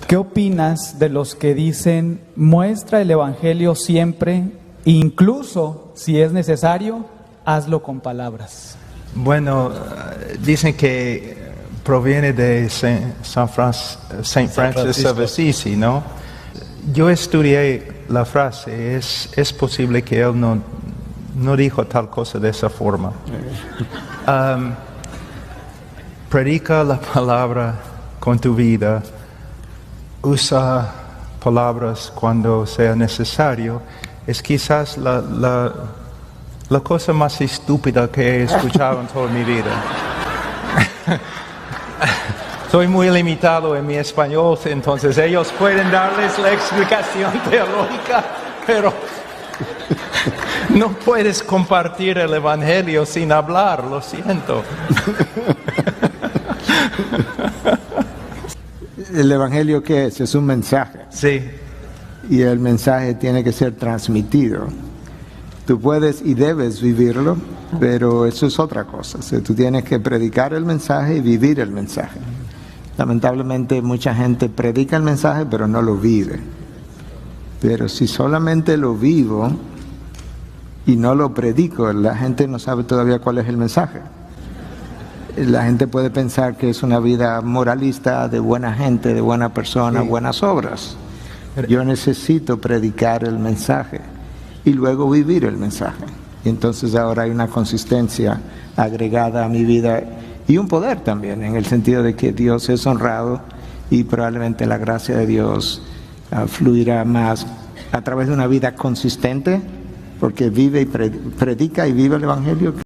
¿Qué opinas de los que dicen, muestra el Evangelio siempre, incluso si es necesario, hazlo con palabras? Bueno, dicen que proviene de Saint Francis of Assisi, ¿no? Yo estudié la frase, es posible que él no dijo tal cosa de esa forma. Predica la palabra con tu vida, usa palabras cuando sea necesario. Es quizás la cosa más estúpida que he escuchado en toda mi vida. Soy muy limitado en mi español, entonces ellos pueden darles la explicación teológica, pero no puedes compartir el Evangelio sin hablar, lo siento. ¿El Evangelio qué es? Es un mensaje. Sí. Y el mensaje tiene que ser transmitido. Tú puedes y debes vivirlo, pero eso es otra cosa. O sea, tú tienes que predicar el mensaje y vivir el mensaje. Lamentablemente mucha gente predica el mensaje pero no lo vive. Pero si solamente lo vivo y no lo predico, la gente no sabe todavía cuál es el mensaje. La gente puede pensar que es una vida moralista, de buena gente, de buena persona, sí, buenas obras. Yo necesito predicar el mensaje y luego vivir el mensaje. Y entonces ahora hay una consistencia agregada a mi vida y un poder también, en el sentido de que Dios es honrado y probablemente la gracia de Dios fluirá más a través de una vida consistente, porque vive y predica y vive el Evangelio.